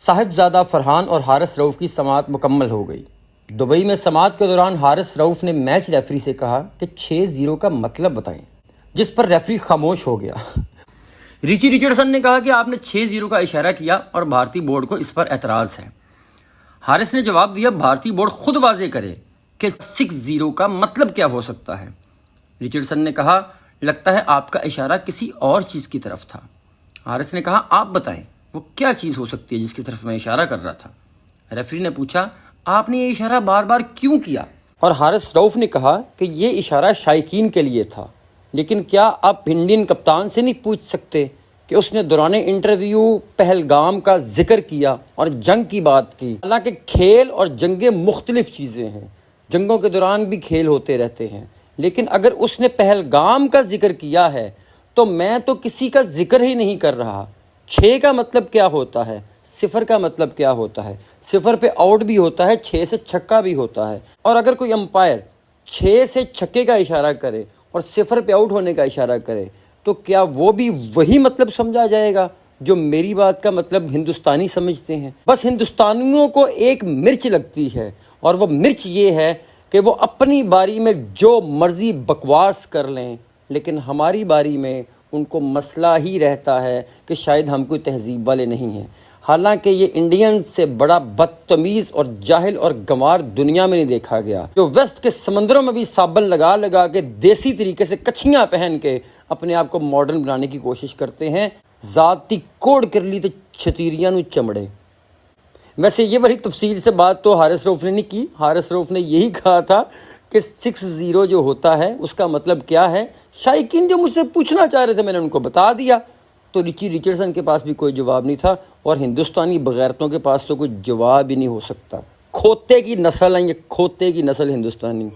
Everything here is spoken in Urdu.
صاحبزادہ فرحان اور حارث رؤف کی سماعت مکمل ہو گئی۔ دبئی میں سماعت کے دوران حارث رؤف نے میچ ریفری سے کہا کہ 6-0 کا مطلب بتائیں، جس پر ریفری خاموش ہو گیا۔ ریچی ریچرڈسن نے کہا کہ آپ نے 6-0 کا اشارہ کیا اور بھارتی بورڈ کو اس پر اعتراض ہے۔ حارث نے جواب دیا بھارتی بورڈ خود واضح کرے کہ 6-0 کا مطلب کیا ہو سکتا ہے۔ ریچرڈسن نے کہا لگتا ہے آپ کا اشارہ کسی اور چیز کی طرف تھا۔ حارث نے کہا آپ بتائیں وہ کیا چیز ہو سکتی ہے جس کی طرف میں اشارہ کر رہا تھا۔ ریفری نے پوچھا آپ نے یہ اشارہ بار بار کیوں کیا؟ اور حارث رؤف نے کہا کہ یہ اشارہ شائقین کے لیے تھا، لیکن کیا آپ انڈین کپتان سے نہیں پوچھ سکتے کہ اس نے دوران انٹرویو پہلگام کا ذکر کیا اور جنگ کی بات کی؟ حالانکہ کھیل اور جنگیں مختلف چیزیں ہیں، جنگوں کے دوران بھی کھیل ہوتے رہتے ہیں، لیکن اگر اس نے پہلگام کا ذکر کیا ہے تو میں تو کسی کا ذکر ہی نہیں کر رہا۔ 6 کا مطلب کیا ہوتا ہے؟ 0 کا مطلب کیا ہوتا ہے؟ 0 پہ آؤٹ بھی ہوتا ہے، 6 سے چھکا بھی ہوتا ہے۔ اور اگر کوئی امپائر 6 سے چھکے کا اشارہ کرے اور 0 پہ آؤٹ ہونے کا اشارہ کرے تو کیا وہ بھی وہی مطلب سمجھا جائے گا جو میری بات کا مطلب ہندوستانی سمجھتے ہیں؟ بس ہندوستانیوں کو ایک مرچ لگتی ہے، اور وہ مرچ یہ ہے کہ وہ اپنی باری میں جو مرضی بکواس کر لیں، لیکن ہماری باری میں ان کو مسئلہ ہی رہتا ہے کہ شاید ہم کوئی تہذیب والے نہیں ہیں۔ حالانکہ یہ انڈین سے بڑا بدتمیز اور جاہل اور گنوار دنیا میں نہیں دیکھا گیا، جو ویسٹ کے سمندروں میں بھی صابن لگا لگا کے دیسی طریقے سے کچھیاں پہن کے اپنے آپ کو ماڈرن بنانے کی کوشش کرتے ہیں۔ ذاتی کوڑ کر لی تو چھتیریاں نو چمڑے۔ ویسے یہ بڑی تفصیل سے بات تو حارث رؤف نے نہیں کی۔ حارث رؤف نے یہی کہا تھا کہ 6-0 جو ہوتا ہے اس کا مطلب کیا ہے۔ شائقین جو مجھ سے پوچھنا چاہ رہے تھے میں نے ان کو بتا دیا۔ تو ریچی ریچرڈسن کے پاس بھی کوئی جواب نہیں تھا، اور ہندوستانی بغیرتوں کے پاس تو کوئی جواب ہی نہیں ہو سکتا۔ کھوتے کی نسل ہے یہ، کھوتے کی نسل ہندوستانی۔